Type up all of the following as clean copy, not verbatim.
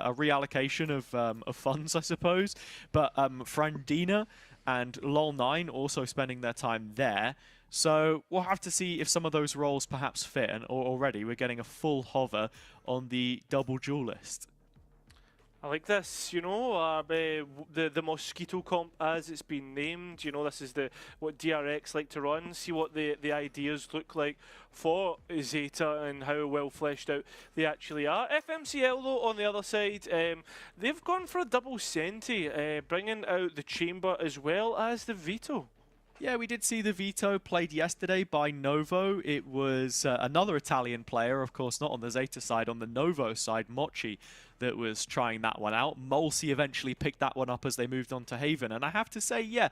a reallocation of funds, I suppose. But Frandina and LOL9 also spending their time there. So we'll have to see if some of those roles perhaps fit, and already we're getting a full hover on the double duel list. I like this, you know, the Mosquito comp as it's been named. You know, this is what DRX like to run. See what the ideas look like for ZETA and how well fleshed out they actually are. FMCL though, on the other side, they've gone for a double Senti, bringing out the Chamber as well as the Veto. Yeah, we did see the Veto played yesterday by Novo. It was another Italian player, of course, not on the ZETA side, on the Novo side, Mochi, that was trying that one out. Mulsi eventually picked that one up as they moved on to Haven. And I have to say, yeah,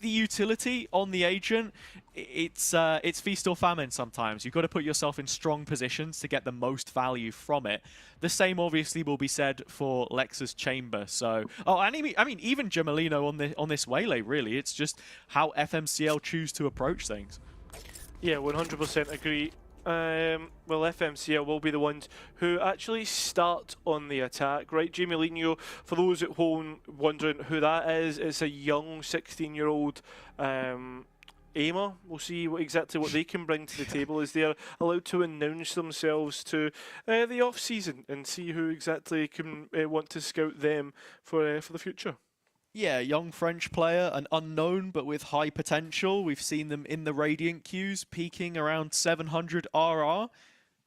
the utility on the agent, it's feast or famine sometimes. You've got to put yourself in strong positions to get the most value from it. The same obviously will be said for Lex's Chamber. So, I mean, even Gemelino on this Waylay, really. It's just how FMCL choose to approach things. Yeah, 100% agree. Well, FMCL will be the ones who actually start on the attack, right? Gemelino, for those at home wondering who that is, it's a young 16-year-old aimer. We'll see exactly what they can bring to the table as they are allowed to announce themselves to the off-season and see who exactly can want to scout them for the future. Yeah, young French player, an unknown but with high potential. We've seen them in the Radiant queues, peaking around 700 RR.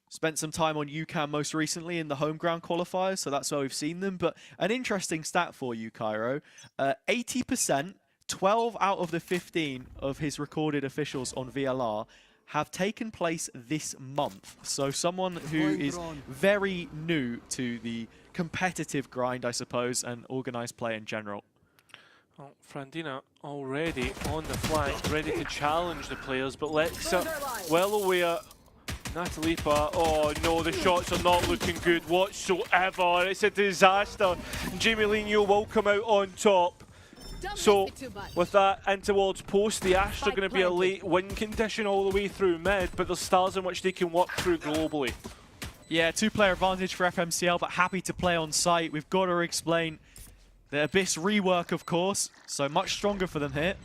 Spent some time on UCAM most recently in the home ground qualifiers, so that's where we've seen them. But an interesting stat for you, Cairo. 80%, 12 out of the 15 of his recorded officials on VLR have taken place this month. So someone who is very new to the competitive grind, I suppose, and organized play in general. Well, Frandina already on the flank, ready to challenge the players, but Lexa well aware. Natalipa, oh no, the shots are not looking good whatsoever. It's a disaster. Gemelino will come out on top. So, with that in towards post, the Astra are going to be a late win condition all the way through mid, but there's stars in which they can work through globally. Yeah, two-player advantage for FMCL, but happy to play on site. We've got to explain the Abyss rework, of course, so much stronger for them here.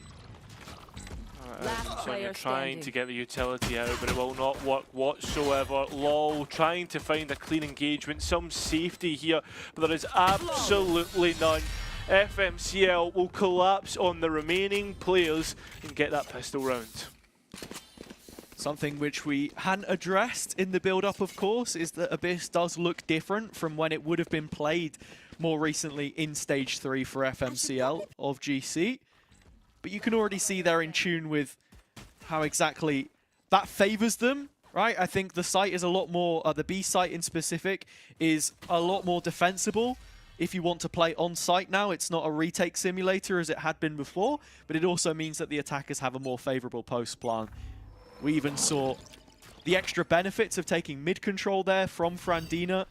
Sonya trying to get the utility out, but it will not work whatsoever. LOL trying to find a clean engagement, some safety here, but there is absolutely none. FMCL will collapse on the remaining players and get that pistol round. Something which we hadn't addressed in the build-up, of course, is that Abyss does look different from when it would have been played more recently in Stage 3 for FMCL of GC. But you can already see they're in tune with how exactly that favors them, right? I think the site is a lot more, the B site in specific, is a lot more defensible. If you want to play on site now, it's not a retake simulator as it had been before, but it also means that the attackers have a more favorable post plan. We even saw the extra benefits of taking mid control there from Frandina.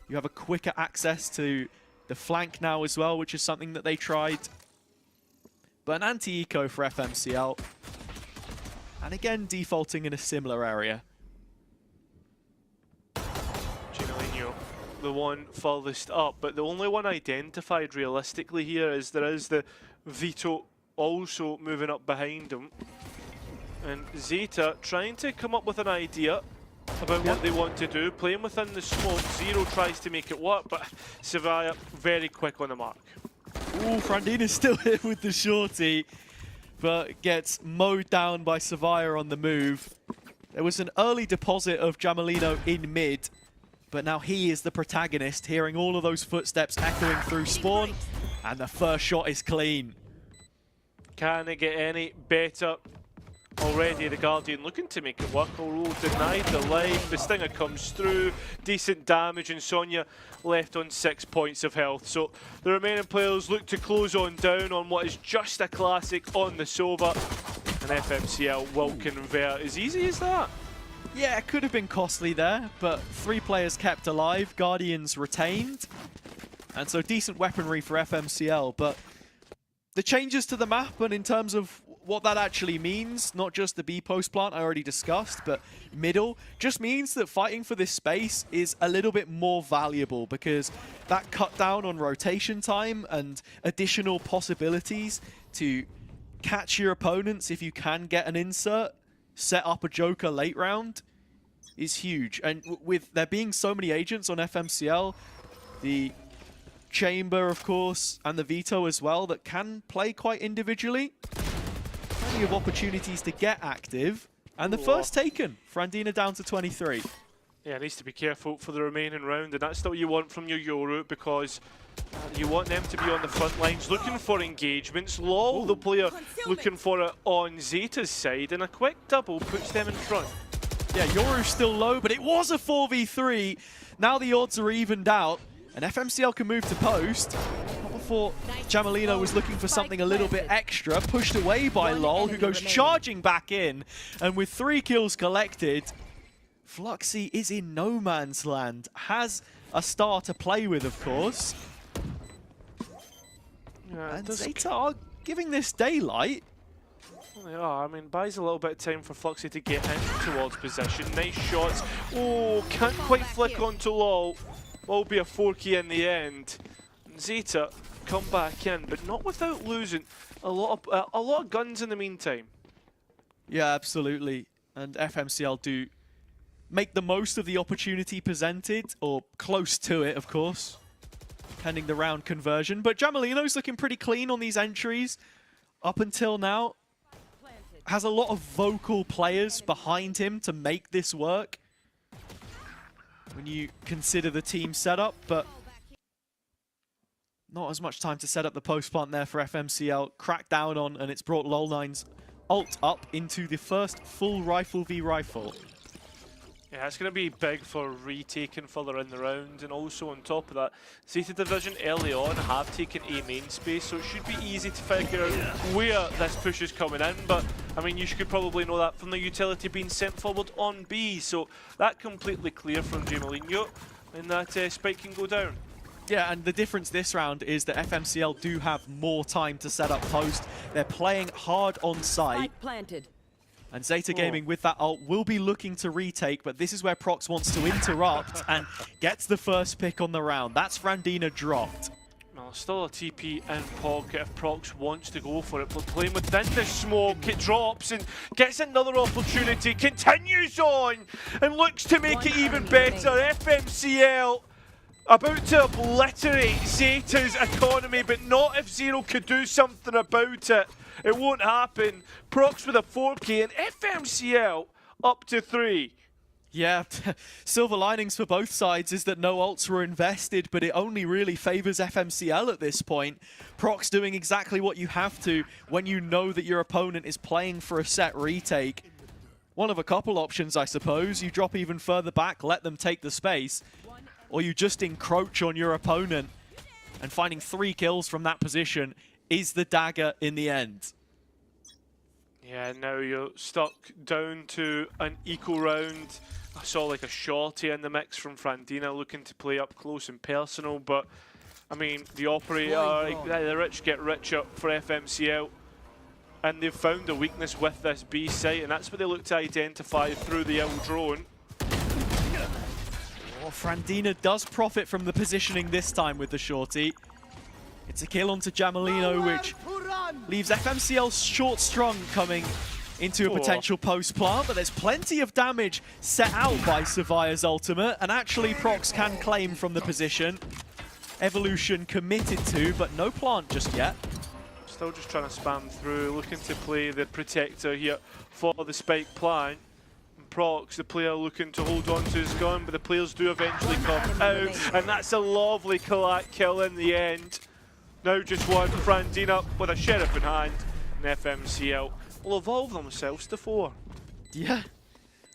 You have a quicker access to the flank now as well, which is something that they tried. But an anti-eco for FMCL. And again, defaulting in a similar area. Gemelino, the one furthest up, but the only one identified realistically here is there is the Veto also moving up behind him. And ZETA trying to come up with an idea about what they want to do, playing within the smoke. Zero tries to make it work, but Sevilla very quick on the mark. Ooh, Frandina's still here with the shorty, but gets mowed down by Sevilla on the move. There was an early deposit of Gemelino in mid, but now he is the protagonist, hearing all of those footsteps echoing through spawn, and the first shot is clean. Can it get any better? Already the Guardian looking to make it work, although denied the life. The Stinger comes through, decent damage, and Sonya left on 6 points of health. So the remaining players look to close on down on what is just a classic on the Sova, and FMCL will convert. As easy as that. Yeah, it could have been costly there, but 3 players kept alive, Guardians retained, and so decent weaponry for FMCL, but the changes to the map and in terms of what that actually means, not just the B post plant I already discussed, but middle, just means that fighting for this space is a little bit more valuable because that cut down on rotation time and additional possibilities to catch your opponents if you can get an insert, set up a Joker late round, is huge. And with there being so many agents on FMCL, the Chamber, of course, and the Veto as well, that can play quite individually. Plenty of opportunities to get active. And the first taken. Frandina down to 23. Yeah, needs to be careful for the remaining round, and that's what you want from your Yoru, because you want them to be on the front lines looking for engagements. LOL, the player, looking for it on ZETA's side, and a quick double puts them in front. Yeah, Yoru's still low, but it was a 4v3. Now the odds are evened out, and FMCL can move to post. Not before Jamalino was looking for something a little bit extra, pushed away by LOL, who goes charging back in. And with 3 kills collected, Fluxy is in no man's land. Has a star to play with, of course. Yeah, and ZETA are giving this daylight. They are. I mean, buys a little bit of time for Fluxy to get in towards possession. Nice shots. Oh, can't quite flick onto LOL. Will be a 4-key in the end. ZETA come back in, but not without losing a lot of guns in the meantime. Yeah, absolutely. And FMCL do make the most of the opportunity presented, or close to it, of course, pending the round conversion. But Jamalino's looking pretty clean on these entries up until now. Has a lot of vocal players behind him to make this work when you consider the team setup, but not as much time to set up the post plant there for FMCL. Cracked down on, and it's brought LOL9's ult up into the first full rifle v rifle. Yeah, it's going to be big for retaking further in the round, and also on top of that, ZETA Division early on have taken A main space, so it should be easy to figure out where this push is coming in, but I mean, you could probably know that from the utility being sent forward on B, so that completely clear from Jamalino, and that spike can go down. Yeah, and the difference this round is that FMCL do have more time to set up post. They're playing hard on site. Planted. And ZETA Gaming with that ult will be looking to retake, but this is where Prox wants to interrupt and gets the first pick on the round. That's Frandina dropped. Well, still a TP in pocket if Prox wants to go for it, but playing within the smoke, it drops and gets another opportunity, continues on and looks to make it even better. FMCL about to obliterate ZETA's economy, but not if Zero could do something about it. It won't happen. Prox with a 4K and FMCL up to 3. Yeah, silver linings for both sides is that no ults were invested, but it only really favors FMCL at this point. Prox doing exactly what you have to when you know that your opponent is playing for a set retake. One of a couple options, I suppose. You drop even further back, let them take the space, or you just encroach on your opponent, and finding 3 kills from that position is the dagger in the end. Yeah, now you're stuck down to an equal round. I saw like a shorty in the mix from Frandina looking to play up close and personal, but I mean, the operator, the rich get richer for FMCL, and they've found a weakness with this B site, and that's what they look to identify through the ill drone. Oh, Frandina does profit from the positioning this time with the shorty. It's a kill onto Jamalino, which leaves FMCL's short strong coming into a potential post plant, but there's plenty of damage set out by Sevire's ultimate, and actually Prox can claim from the position. Evolution committed to, but no plant just yet. Still just trying to spam through, looking to play the protector here for the spike plant. Prox, the player looking to hold on to his gun, but the players do eventually come out, and that's a lovely Kalat kill in the end. Now just one, Frandina with a sheriff in hand, and FMCL will evolve themselves to 4. Yeah,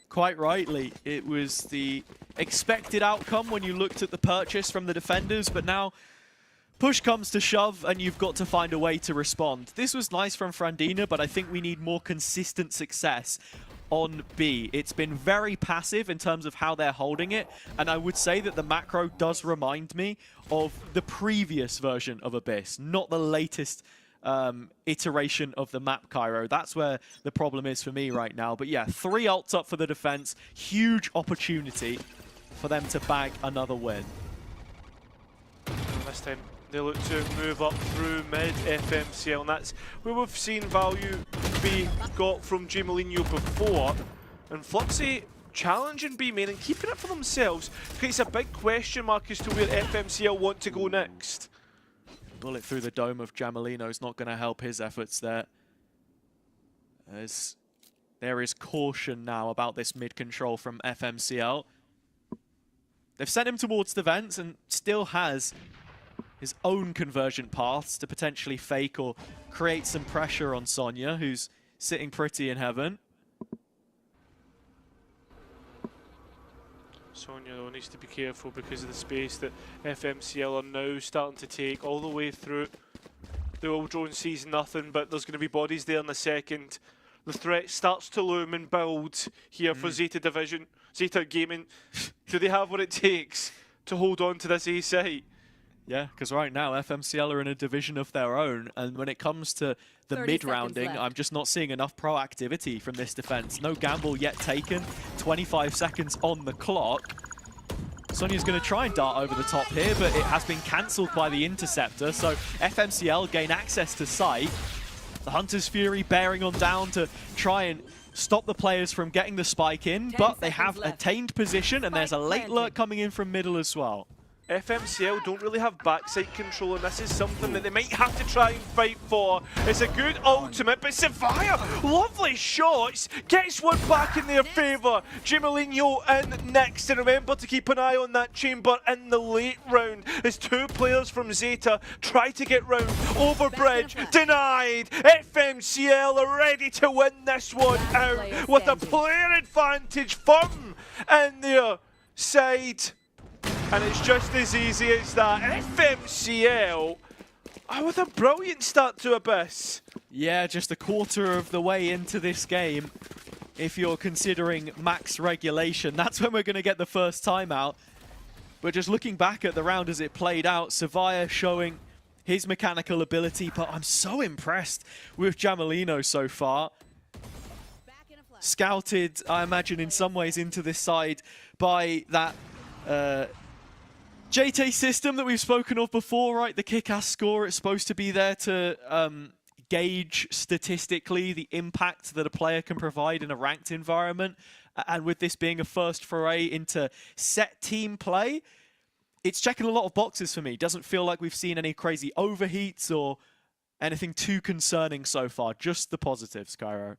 quite rightly. It was the expected outcome when you looked at the purchase from the defenders, but now push comes to shove and you've got to find a way to respond. This was nice from Frandina, but I think we need more consistent success on B. It's been very passive in terms of how they're holding it, and I would say that the macro does remind me of the previous version of Abyss, not the latest iteration of the map, Cairo. That's where the problem is for me right now. But yeah, 3 ults up for the defense. Huge opportunity for them to bag another win. This time they look to move up through mid FMCL, and that's where we've seen value be got from Jay Mourinho before. And Fluxy challenging B main and keeping it for themselves creates a big question mark as to where FMCL want to go next. Bullet through the dome of Jamalino is not going to help his efforts there. As there is caution now about this mid control from FMCL. They've sent him towards the vents and still has his own conversion paths to potentially fake or create some pressure on Sonya, who's sitting pretty in heaven. Sonya though needs to be careful because of the space that FMCL are now starting to take all the way through. The old drone sees nothing, but there's going to be bodies there in a second. The threat starts to loom and build here for ZETA Division, ZETA Gaming. Do they have what it takes to hold on to this A site? Yeah, because right now FMCL are in a division of their own, and when it comes to the mid-rounding, I'm just not seeing enough proactivity from this defense. No gamble yet taken, 25 seconds on the clock. Sonya's going to try and dart over the top here, but it has been cancelled by the interceptor, so FMCL gain access to site. The Hunter's Fury bearing on down to try and stop the players from getting the spike in, but they have attained position, and there's a late lurk coming in from middle as well. FMCL don't really have backside control, and this is something that they might have to try and fight for. It's a good ultimate, but Savia, lovely shots, gets one back in their favour. Jimalinho in next, and remember to keep an eye on that chamber in the late round as 2 players from ZETA try to get round. Over bridge, denied. FMCL are ready to win this one out with a player advantage firm in their side. And it's just as easy as that. FMCL with a brilliant start to Abyss. Yeah, just a quarter of the way into this game. If you're considering max regulation, that's when we're going to get the first timeout. But just looking back at the round as it played out, Savia showing his mechanical ability, but I'm so impressed with Jamalino so far. Scouted, I imagine, in some ways into this side by that JT system that we've spoken of before, right? The kick-ass score, it's supposed to be there to gauge statistically the impact that a player can provide in a ranked environment. And with this being a first foray into set team play, it's checking a lot of boxes for me. Doesn't feel like we've seen any crazy overheats or anything too concerning so far. Just the positives, Cairo.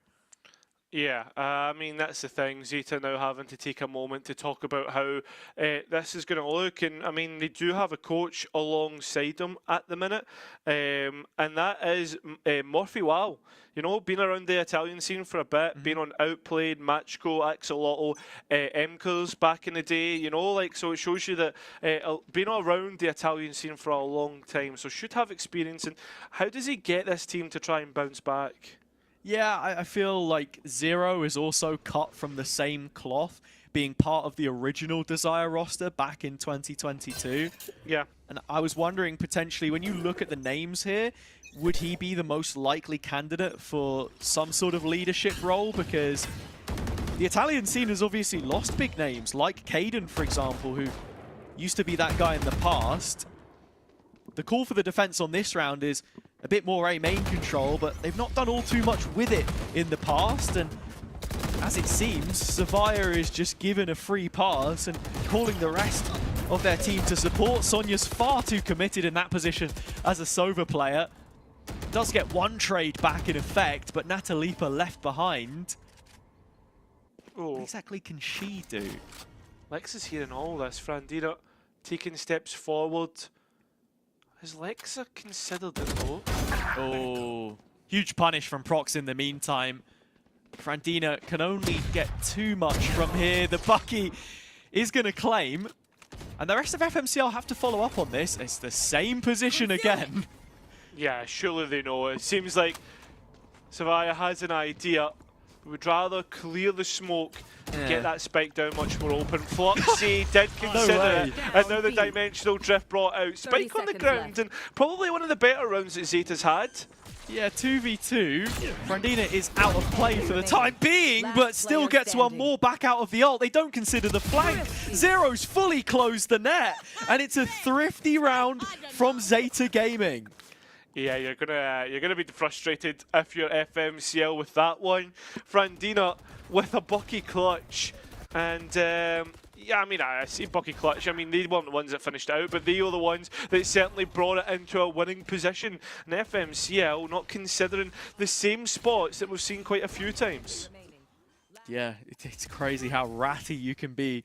Yeah, I mean, that's the thing. ZETA now having to take a moment to talk about how this is going to look. And, I mean, they do have a coach alongside them at the minute. And that is Murphy Wow. You know, been around the Italian scene for a bit, been on Outplayed, Matchco, Axolotl, MKers back in the day, you know, like, so it shows you that been around the Italian scene for a long time. So should have experience. And how does he get this team to try and bounce back? Yeah, I feel like Zero is also cut from the same cloth, being part of the original Desire roster back in 2022. Yeah. And I was wondering, potentially, when you look at the names here, would he be the most likely candidate for some sort of leadership role? Because the Italian scene has obviously lost big names, like Caden, for example, who used to be that guy in the past. The call for the defense on this round is a bit more A main control, but they've not done all too much with it in the past, and as it seems, Savia is just given a free pass and calling the rest of their team to support. Sonya's far too committed in that position as a Sova player. Does get one trade back in effect, but Natalipa left behind. What exactly can she do? Lex is hearing all this. Frandira taking steps forward. Has Lexa considered it though? Oh, huge punish from Prox in the meantime. Frandina can only get too much from here. The Bucky is going to claim. And the rest of FMCL have to follow up on this. It's the same position again. Yeah, surely they know. It seems like Savia has an idea. Would rather clear the smoke and get that spike down much more open. Fluxy did consider it, and now the dimensional drift brought out. Spike on the ground, and probably one of the better rounds that ZETA's had. Yeah, 2v2. Frandina is out of play for the time being, but still gets one more back out of the ult. They don't consider the flank. Zero's fully closed the net, and it's a thrifty round from ZETA Gaming. Yeah, you're gonna be frustrated if you're FMCL with that one. Frandina with a Bucky clutch, and yeah, I mean, I see Bucky clutch. I mean, they weren't the ones that finished out, but they are the ones that certainly brought it into a winning position. And FMCL not considering the same spots that we've seen quite a few times. Yeah, it's crazy how ratty you can be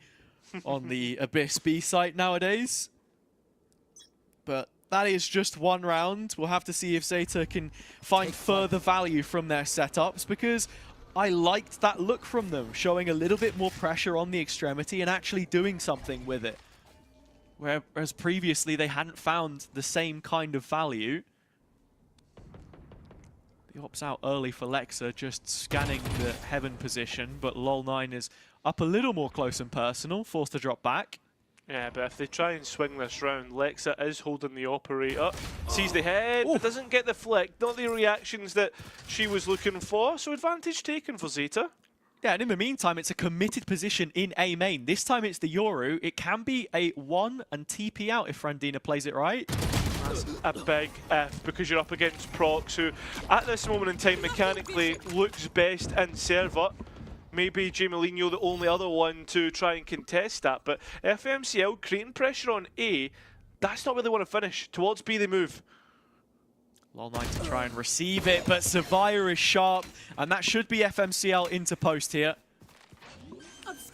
on the Abyss B site nowadays. But that is just one round. We'll have to see if ZETA can find further value from their setups, because I liked that look from them, showing a little bit more pressure on the extremity and actually doing something with it. Whereas previously they hadn't found the same kind of value. He opts out early for Lexa, just scanning the heaven position, but LOL9 is up a little more close and personal, forced to drop back. Yeah, but if they try and swing this round, Lexa is holding the operator, sees the head, but doesn't get the flick, not the reactions that she was looking for, so advantage taken for ZETA. Yeah, and in the meantime, it's a committed position in A main. This time it's the Yoru. It can be a 1 and TP out if Frandina plays it right. That's a big F, because you're up against Prox, who at this moment in time mechanically looks best in server. Maybe Jamelinho the only other one to try and contest that, but FMCL creating pressure on A, that's not where they want to finish. Towards B they move. LOL9 to try and receive it, but Savia is sharp, and that should be FMCL into post here.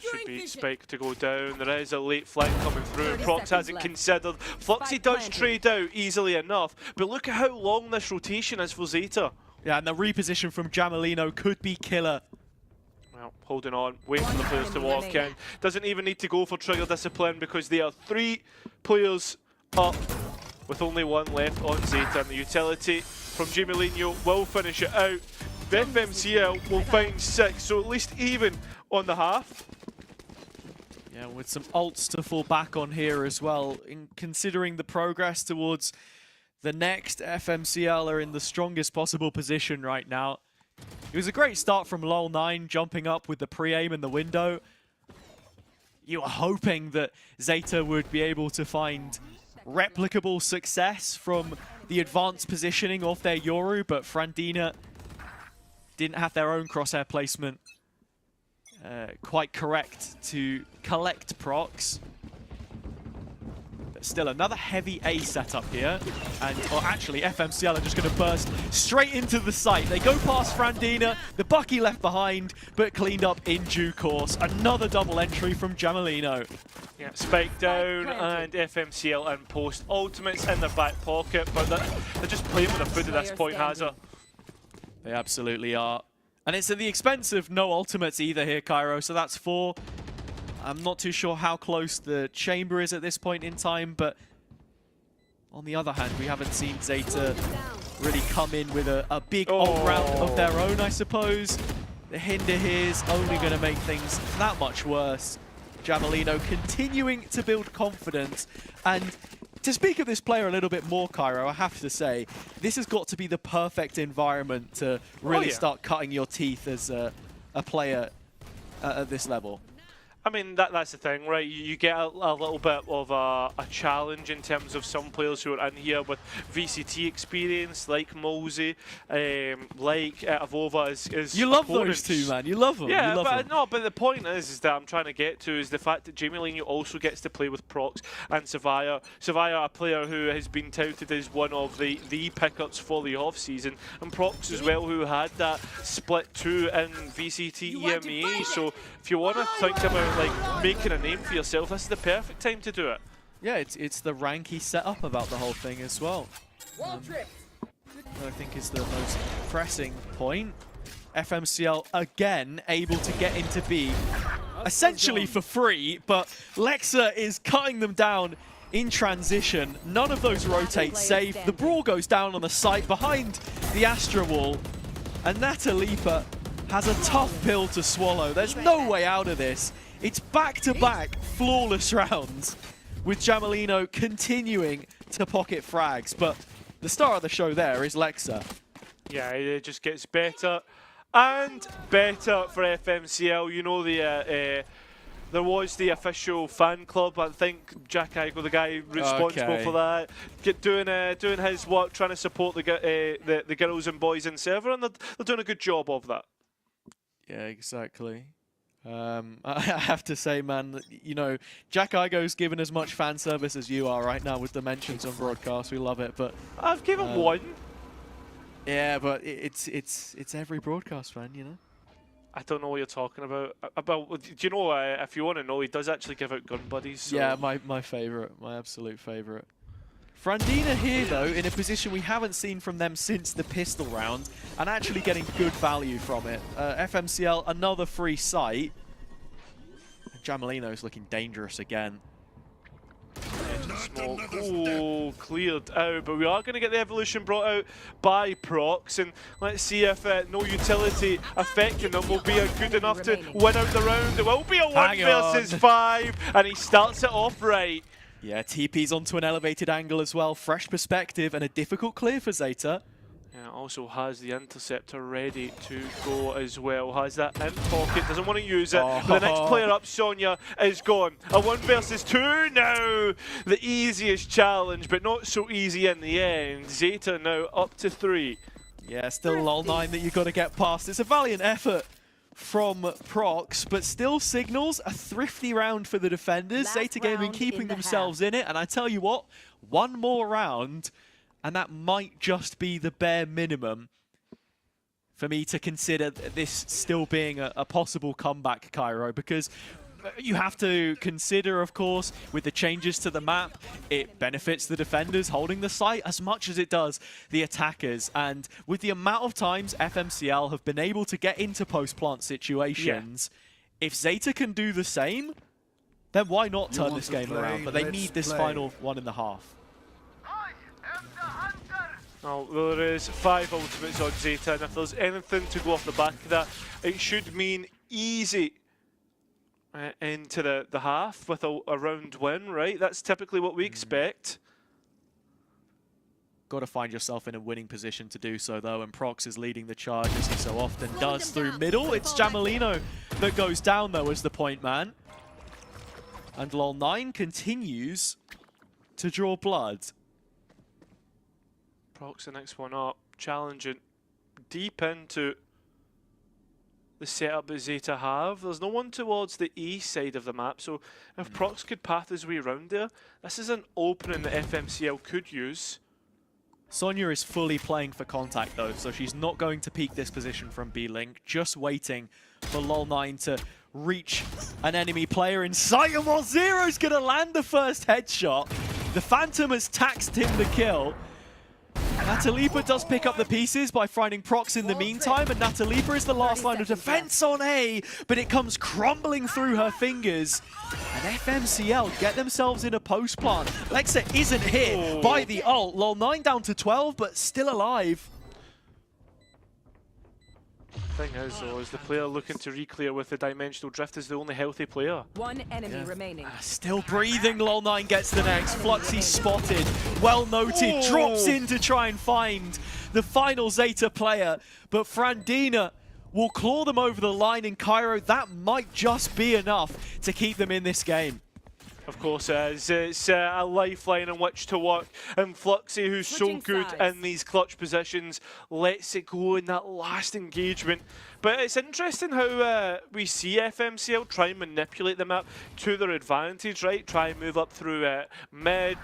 Should be Spike to go down. There is a late flank coming through. Prox hasn't considered. Fluxy does trade out easily enough, but look at how long this rotation is for ZETA. Yeah, and the reposition from Jamelino could be killer. Well, holding on, waiting for the players to walk in. Doesn't even need to go for trigger discipline, because they are 3 players up with only 1 left on ZETA, and the utility from Jamelinho will finish it out. The FMCL will find 6, so at least even on the half. Yeah, with some ults to fall back on here as well. Considering the progress towards the next, FMCL are in the strongest possible position right now. It was a great start from LOL9, jumping up with the pre-aim in the window. You were hoping that ZETA would be able to find replicable success from the advanced positioning of their Yoru, but Frandina didn't have their own crosshair placement quite correct to collect procs. But still, another heavy A setup here. And actually, FMCL are just going to burst straight into the site. They go past Frandina, the Bucky left behind, but cleaned up in due course. Another double entry from Jamelino. Yeah, Spike down, and FMCL in post. Ultimates in their back pocket, but they're just playing with the foot at this point, Hazard. They absolutely are. And it's at the expense of no ultimates either here, Cairo, so that's 4. I'm not too sure how close the chamber is at this point in time, but on the other hand, we haven't seen ZETA really come in with a big ult round of their own, I suppose. The hinder here is only going to make things that much worse. Jamelino continuing to build confidence, and to speak of this player a little bit more, Cairo, I have to say, this has got to be the perfect environment to really start cutting your teeth as a player at this level. I mean, that's the thing, right? You get a little bit of a challenge in terms of some players who are in here with VCT experience, like Mosey, like Avova is you love opponents. those two, man. You love them. Yeah, you love but them. no, but the point is that I'm trying to get to is the fact that Jamelinho also gets to play with Prox and Savia. Savia, a player who has been touted as one of the pickups for the off-season, and Prox as well, who had that split 2 in VCT EMEA. So if you want to think about like making a name for yourself, this is the perfect time to do it. Yeah, it's the ranky setup about the whole thing as well. I think is the most pressing point. FMCL again able to get into B, essentially for free, but Lexa is cutting them down in transition. None of those rotates safe. The Brawl goes down on the site behind the Astra wall, and Natalipa has a tough pill to swallow. There's no way out of this. It's back-to-back flawless rounds, with Jamelino continuing to pocket frags, but the star of the show there is Lexa. Yeah, it just gets better and better for FMCL. You know, there was the official fan club. I think Jack Igo, the guy responsible for that, doing his work, trying to support the girls and boys in server, and they're doing a good job of that. Yeah, exactly. I have to say, man, you know, Jack Igo's given as much fan service as you are right now with the mentions on broadcast. We love it, but I've given one. Yeah, but it's every broadcast fan, you know. I don't know what you're talking about. Do you know? If you want to know, he does actually give out gun buddies. So. Yeah, my favorite, my absolute favorite. Frandina here, though, in a position we haven't seen from them since the pistol round, and actually getting good value from it. FMCL, another free site. Jamelino's looking dangerous again. Smoke. Oh, cleared out, but we are going to get the evolution brought out by Prox, and let's see if no utility affecting them will be good enough to win out the round. It will be a 1 versus 5, and he starts it off right. Yeah, TP's onto an elevated angle as well. Fresh perspective and a difficult clear for ZETA. Yeah, also has the interceptor ready to go as well. Has that in pocket, doesn't want to use it. But the next player up, Sonya, is gone. A 1 versus 2 now. The easiest challenge, but not so easy in the end. ZETA now up to 3. Yeah, still LOL9 that you've got to get past. It's a valiant effort from Prox, but still signals a thrifty round for the defenders. ZETA Gaming keeping themselves in it, and I tell you what, one more round, and that might just be the bare minimum for me to consider this still being a possible comeback, Cairo, because you have to consider, of course, with the changes to the map, it benefits the defenders holding the site as much as it does the attackers. And with the amount of times FMCL have been able to get into post-plant situations, if ZETA can do the same, then why not turn this game around? But they need this final 1.5. Oh, there is 5 ultimates on ZETA, and if there's anything to go off the back of that, it should mean easy into the half with a round win, right? That's typically what we expect. Got to find yourself in a winning position to do so, though, and Prox is leading the charge as he so often does through middle. It's Jamelino that goes down, though, as the point man. And LOL9 continues to draw blood. Prox the next one up, challenging deep into the setup that ZETA have. There's no one towards the east side of the map, so if Prox could path his way around there, this is an opening that FMCL could use. Sonya is fully playing for contact, though, so she's not going to peek this position from B-Link, just waiting for LOL9 to reach an enemy player in sight, and while Zero's going to land the first headshot, the Phantom has taxed him the kill. Natalipa does pick up the pieces by finding Prox in the meantime, and Natalipa is the last line of defense on A, but it comes crumbling through her fingers. And FMCL get themselves in a post plant. Lexa isn't hit by the ult. LOL9 down to 12, but still alive. Thing is, though, is the player looking to re-clear with the dimensional drift is the only healthy player. One enemy remaining. Still breathing, LOL9 gets the next. Fluxy spotted, well noted, drops in to try and find the final ZETA player, but Frandina will claw them over the line in Cairo. That might just be enough to keep them in this game. Of course, it's a lifeline on which to work, and Fluxy, who's so good in these clutch positions, lets it go in that last engagement. But it's interesting how we see FMCL try and manipulate the map to their advantage, right? Try and move up through mid,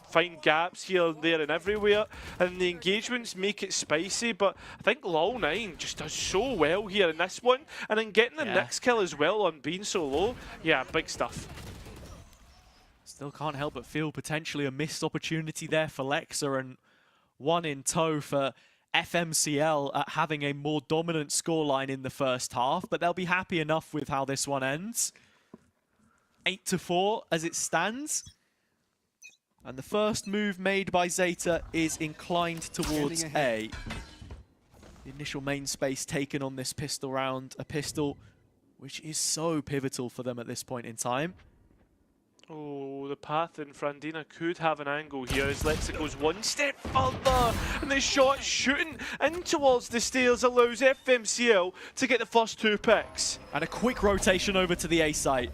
find gaps here, there and everywhere, and the engagements make it spicy. But I think LOL9 just does so well here in this one, and then getting the next kill as well on being so low. Yeah, big stuff. Still can't help but feel potentially a missed opportunity there for Lexa, and one in tow for FMCL at having a more dominant scoreline in the first half, but they'll be happy enough with how this one ends. 8-4 as it stands. And the first move made by ZETA is inclined towards A. The initial main space taken on this pistol round, a pistol which is so pivotal for them at this point in time. Oh, the path in Frandina could have an angle here as Lexa goes one step further, and the shot shooting in towards the stairs allows FMCL to get the first 2 picks. And a quick rotation over to the A site.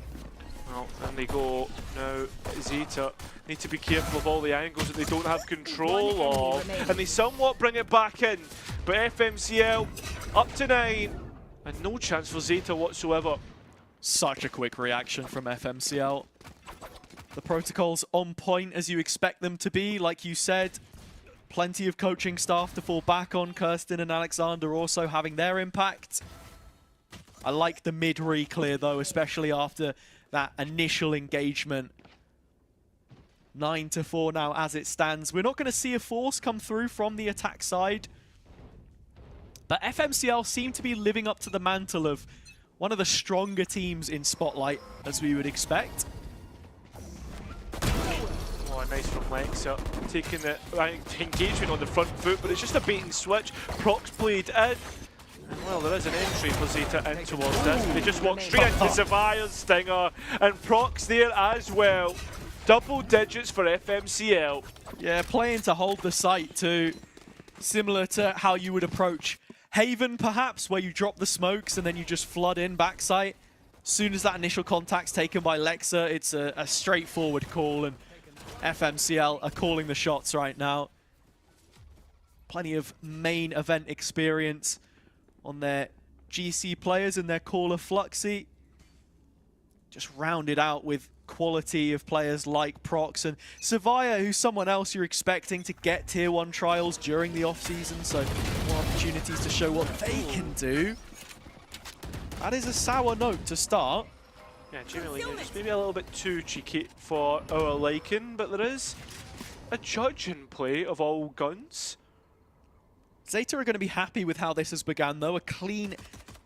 Well, and they go now. ZETA need to be careful of all the angles that they don't have control of, and they somewhat bring it back in. But FMCL up to 9, and no chance for ZETA whatsoever. Such a quick reaction from FMCL. The protocols on point as you expect them to be, like you said. Plenty of coaching staff to fall back on. Kirsten and Alexander also having their impact. I like the mid re-clear though, especially after that initial engagement. 9-4 now as it stands. We're not going to see a force come through from the attack side. But FMCL seem to be living up to the mantle of one of the stronger teams in Spotlight, as we would expect. Oh, nice from Lexa, taking the engagement on the front foot, but it's just a bait and switch. Prox played in. And, well, there is an entry for ZETA in towards this. They just walk straight into Savaya's stinger, and Prox there as well. Double digits for FMCL. Yeah, playing to hold the site too. Similar to how you would approach Haven, perhaps, where you drop the smokes and then you just flood in backside. Soon as that initial contact's taken by Lexa, it's a straightforward call, and FMCL are calling the shots right now. Plenty of main event experience on their GC players and their caller Fluxy. Just rounded out with quality of players like Prox and Savaya, who's someone else you're expecting to get tier 1 trials during the off-season, so more opportunities to show what they can do. That is a sour note to start. Yeah, Jamie Lee just maybe a little bit too cheeky for our liking, but there is a judge in play of all guns. ZETA are going to be happy with how this has begun, though. A clean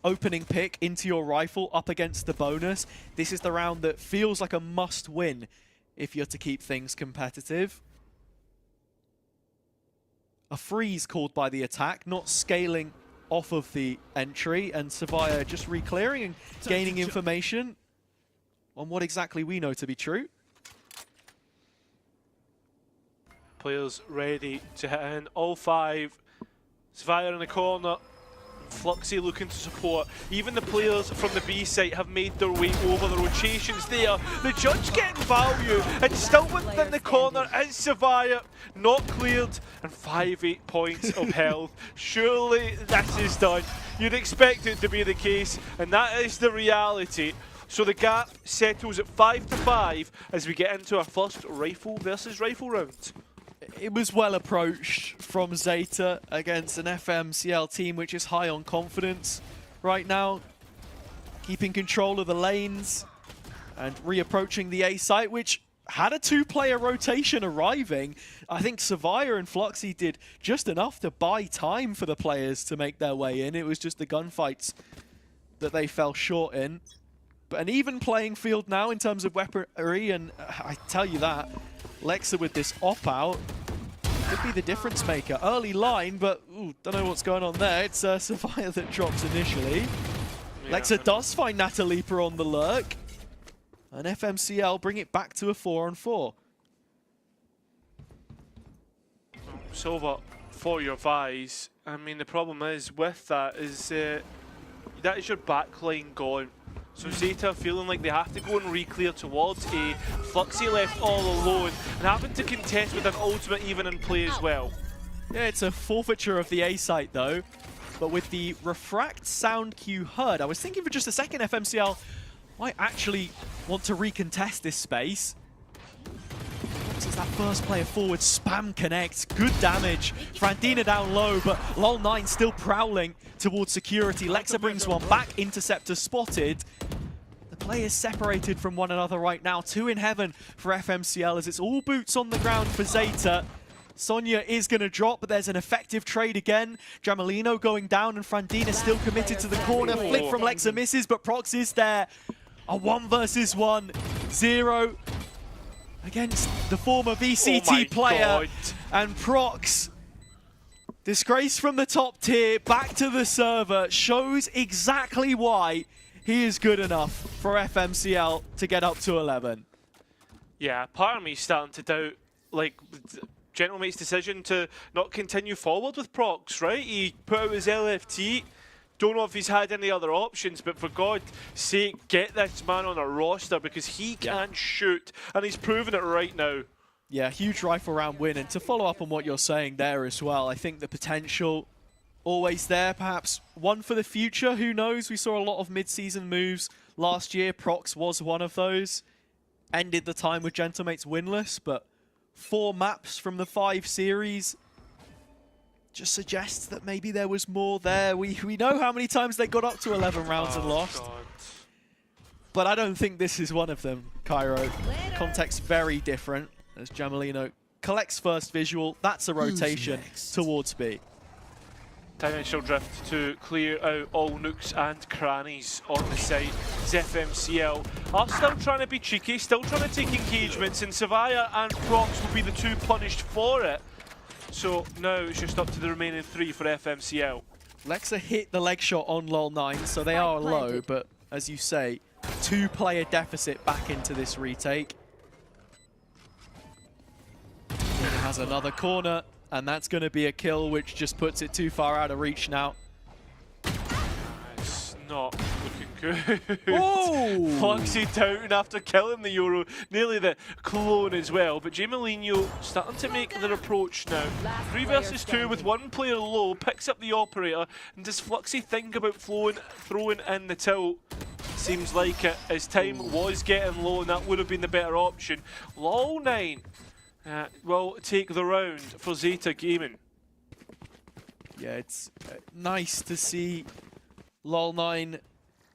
opening pick into your rifle up against the bonus. This is the round that feels like a must-win if you're to keep things competitive. A freeze called by the attack, not scaling off of the entry, and Savaya just re-clearing and gaining information on what exactly we know to be true. Players ready to hit in, all 5. Savaya in the corner. Fluxy looking to support. Even the players from the B site have made their way over. The rotations there. The judge getting value, and still within the corner is Savaya, not cleared, and 5-8 points of health. Surely this is done. You'd expect it to be the case, and that is the reality. So the gap settles at 5-5 as we get into our first rifle versus rifle round. It was well approached from ZETA against an FMCL team which is high on confidence right now. Keeping control of the lanes and reapproaching the A site, which had a 2-player rotation arriving. I think Savaya and Fluxy did just enough to buy time for the players to make their way in. It was just the gunfights that they fell short in. But an even playing field now in terms of weaponry, and I tell you that, Lexa with this op-out could be the difference maker. Early line, but don't know what's going on there. It's Savaya that drops initially. Yeah, Lexa does find Natalipa on the lurk. And FMCL bring it back to a 4-on-4. Silva, for your Vies. I mean, the problem is with that is that is your backline gone. So ZETA feeling like they have to go and re-clear towards A. Fluxy left all alone and having to contest with an ultimate even in play as well. Yeah, it's a forfeiture of the A site though. But with the refract sound cue heard, I was thinking for just a second FMCL might actually want to recontest this space. This is that first player forward, spam connects, good damage. Frandina down low, but LOL9 still prowling towards security. Lexa brings one back, Interceptor spotted. The players separated from one another right now. 2 in heaven for FMCL as it's all boots on the ground for ZETA. Sonya is going to drop, but there's an effective trade again. Jamalino going down and Frandina still committed to the corner. Flip from Lexa misses, but Prox is there. A 1 versus 1, 0 against the former VCT player. God. And Prox, disgrace from the top tier, back to the server, shows exactly why he is good enough for FMCL to get up to 11. Yeah, part of me starting to doubt, like, Gentlemate's decision to not continue forward with Prox, right? He put out his LFT. Don't know if he's had any other options, but for God's sake, get this man on a roster because he can shoot, and he's proven it right now. Yeah, huge rifle round win. And to follow up on what you're saying there as well, I think the potential always there, perhaps one for the future, who knows? We saw a lot of mid-season moves last year. Prox was one of those. Ended the time with Gentlemates winless, but 4 maps from the 5 series just suggests that maybe there was more there. We know how many times they got up to 11 rounds and lost. God. But I don't think this is one of them, Cairo. Context very different as Jamelino collects first visual. That's a rotation towards B. Dimensional Drift to clear out all nooks and crannies on the site. FMCL are still trying to be cheeky, still trying to take engagements, and Savaya and Prox will be the 2 punished for it. So now it's just up to the remaining 3 for FMCL. Lexa hit the leg shot on LOL9, so they are low, but as you say, 2-player deficit back into this retake. He has another corner, and that's going to be a kill, which just puts it too far out of reach now. It's not looking good. Oh! Fluxy down after killing the Euro, nearly the clone as well. But Jamelino starting to make their approach now. 3 versus 2 with 1 player low, picks up the operator, and does Fluxy think about throwing in the tilt? Seems like it, as time was getting low, and that would have been the better option. LOL9 will take the round for ZETA Gaming. Yeah, it's nice to see LOL9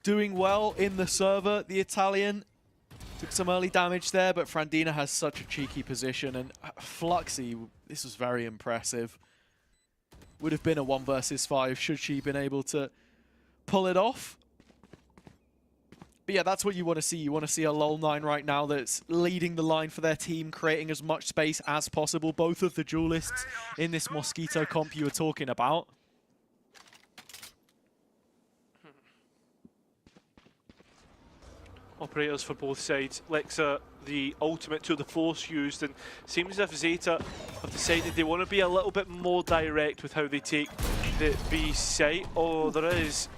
doing well in the server. The Italian took some early damage there, but Frandina has such a cheeky position, and Fluxy, this was very impressive. Would have been a 1 versus 5 should she been able to pull it off. But yeah, that's what you want to see. You want to see a LOL9 right now that's leading the line for their team, creating as much space as possible. Both of the duelists in this Mosquito comp you were talking about. Operators for both sides. Lexa, the ultimate to the force used, and seems as if ZETA have decided they want to be a little bit more direct with how they take the B site. Oh, there is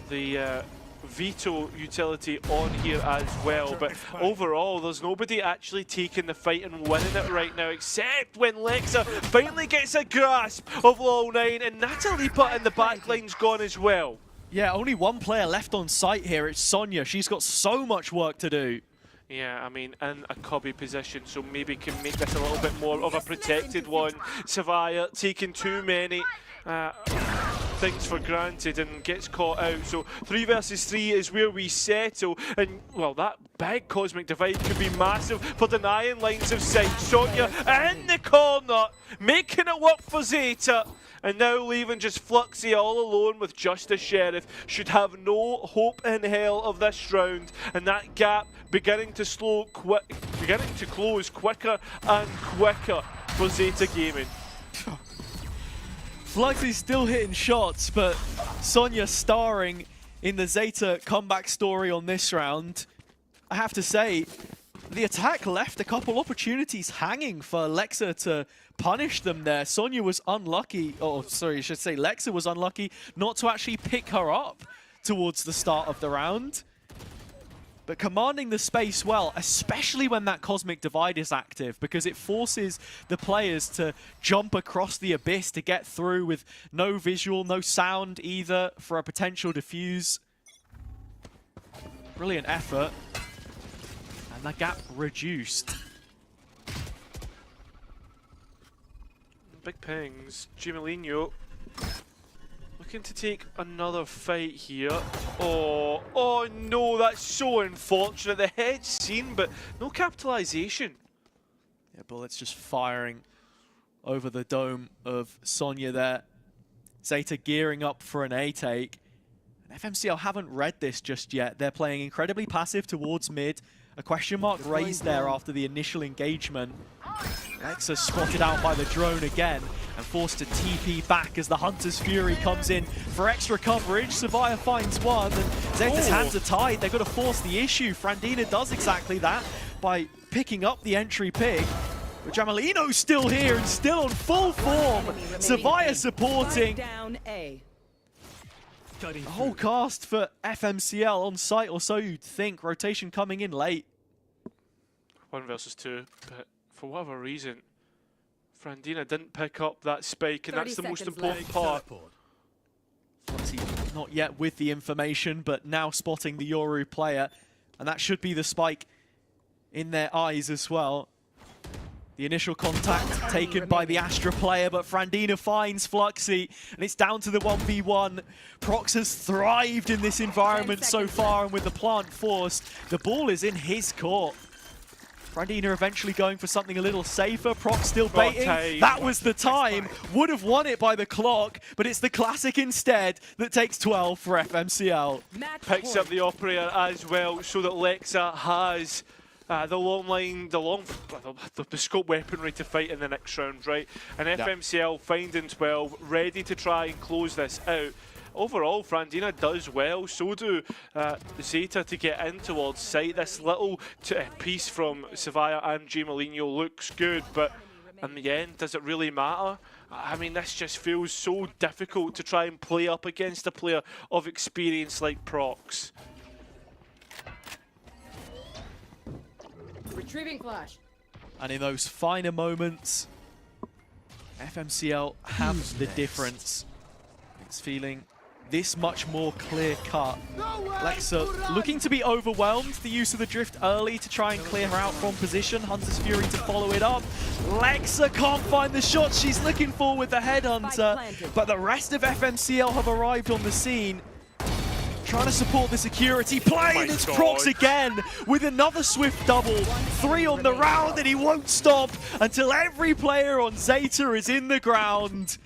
the veto utility on here as well, but overall there's nobody actually taking the fight and winning it right now, except when Lexa finally gets a grasp of LOL9, and Natalipa in the backline's gone as well. Yeah, only 1 player left on site here. It's Sonya. She's got so much work to do. Yeah, I mean, in a cubby position, so maybe can make this a little bit more of a protected one. Savaya taking too many things for granted and gets caught out. So 3 versus 3 is where we settle. And, well, that big Cosmic Divide could be massive for denying lines of sight. Sonya in the corner, making it work for ZETA. And now leaving just Fluxy all alone with just a Sheriff. Should have no hope in hell of this round. And that gap beginning to close quicker and quicker for ZETA Gaming. Fluxy's still hitting shots, but Sonya starring in the ZETA comeback story on this round. I have to say, the attack left a couple opportunities hanging for Lexa to punish them there. Sonya was unlucky, or sorry, I should say Lexa was unlucky not to actually pick her up towards the start of the round. But commanding the space well, especially when that Cosmic Divide is active, because it forces the players to jump across the abyss to get through with no visual, no sound either for a potential defuse. Brilliant effort. And that gap reduced. Big pings. Jamelino looking to take another fight here. Oh no, that's so unfortunate. The head's seen, but no capitalization. Yeah, bullets just firing over the dome of Sonya there. ZETA gearing up for an A take. And FMCL haven't read this just yet. They're playing incredibly passive towards mid. A question mark raised there after the initial engagement. Lexa spotted out by the drone again and forced to TP back as the Hunter's Fury comes in for extra coverage. Savaya finds one, and ZETA's hands are tied. They've got to force the issue. Frandina does exactly that by picking up the entry pick. But Jamalino's still here and still on full form. Zavia supporting. Down A. The whole cast for FMCL on site, or so you'd think. Rotation coming in late. 1 versus 2, but for whatever reason, Frandina didn't pick up that spike, and that's the most important part. Fluxy not yet with the information, but now spotting the Yoru player, and that should be the spike in their eyes as well. The initial contact taken by the Astra player, but Frandina finds Fluxy, and it's down to the 1v1. Prox has thrived in this environment so far, and with the plant forced, the ball is in his court. Frandina eventually going for something a little safer. Prox still baiting. That was the time. Would have won it by the clock, but it's the classic instead that takes 12 for FMCL. Picks up the operator as well, so that Lexa has the long line, the scope weaponry to fight in the next round, right? And FMCL finding 12, ready to try and close this out. Overall, Frandina does well, so do ZETA to get in towards site. This little piece from Zavia and Jamalino looks good, but in the end, does it really matter? I mean, this just feels so difficult to try and play up against a player of experience like Prox. Retrieving flash. And in those finer moments, FMCL have the difference. It's feeling this much more clear-cut. Lexa looking to be overwhelmed. The use of the drift early to try and clear her out from position. Hunter's Fury to follow it up. Lexa can't find the shot she's looking for with the Headhunter, but the rest of FMCL have arrived on the scene. Trying to support the security play, and it's Prox again with another swift double. 3 on the round, and he won't stop until every player on ZETA is in the ground.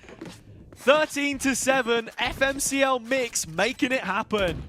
13-7, FMCL Mix making it happen.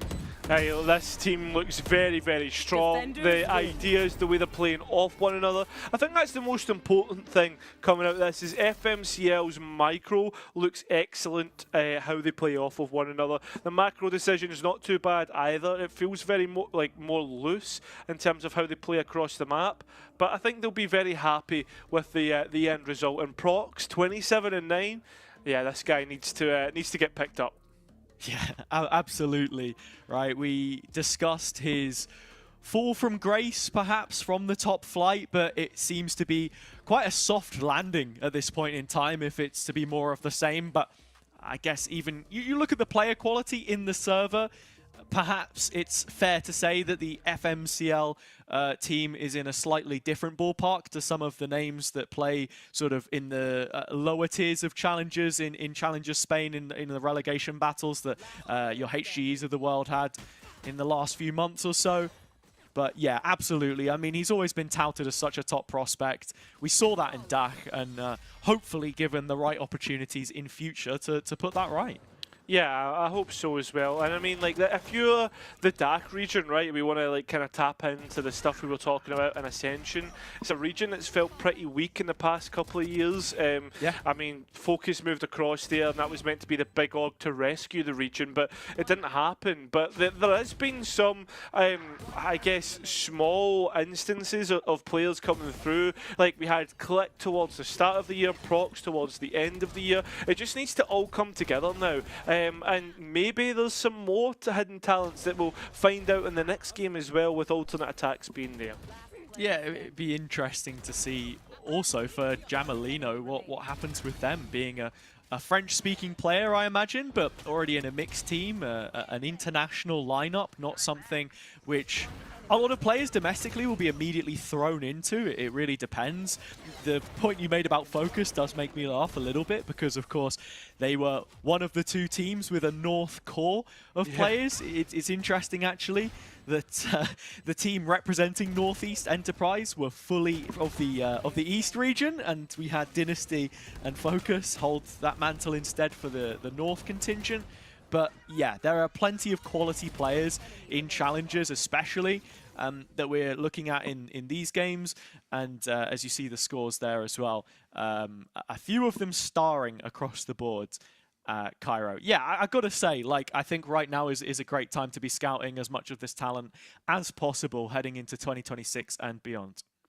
Hey, this team looks very, very strong. The ideas, the way they're playing off one another. I think that's the most important thing coming out of this is FMCL's micro looks excellent, how they play off of one another. The macro decision is not too bad either. It feels very more loose in terms of how they play across the map. But I think they'll be very happy with the end result. And Prox, 27-9. Yeah, this guy needs to get picked up. Yeah, absolutely. Right, we discussed his fall from grace, perhaps, from the top flight, but it seems to be quite a soft landing at this point in time, if it's to be more of the same. But I guess even you look at the player quality in the server, perhaps it's fair to say that the FMCL team is in a slightly different ballpark to some of the names that play sort of in the lower tiers of challengers in Challenger Spain in the relegation battles that your HGEs of the world had in the last few months or so. But yeah, absolutely. I mean, he's always been touted as such a top prospect. We saw that in DAC, and hopefully given the right opportunities in future to put that right. Yeah, I hope so as well. And I mean, like, if you're the DAC region, right, we want to like kind of tap into the stuff we were talking about in Ascension. It's a region that's felt pretty weak in the past couple of years. Yeah. I mean, Focus moved across there, and that was meant to be the big org to rescue the region, but it didn't happen. But there has been some, I guess, small instances of players coming through. Like, we had Click towards the start of the year, Prox towards the end of the year. It just needs to all come together now. And maybe there's some more hidden talents that we'll find out in the next game as well, with alternate attacks being there. Yeah, it'd be interesting to see also for Jamalino what happens with them being a French-speaking player, I imagine, but already in a mixed team, an international lineup, not something which a lot of players domestically will be immediately thrown into. It really depends. The point you made about Focus does make me laugh a little bit because, of course, they were one of the 2 teams with a North core of players. It's interesting, actually, that the team representing Northeast Enterprise were fully of the East region, and we had Dynasty and Focus hold that mantle instead for the North contingent. But yeah, there are plenty of quality players in Challengers, especially, that we're looking at in these games. And as you see the scores there as well, a few of them starring across the board. Cairo. Yeah, I gotta say, like, I think right now is a great time to be scouting as much of this talent as possible heading into 2026 and beyond.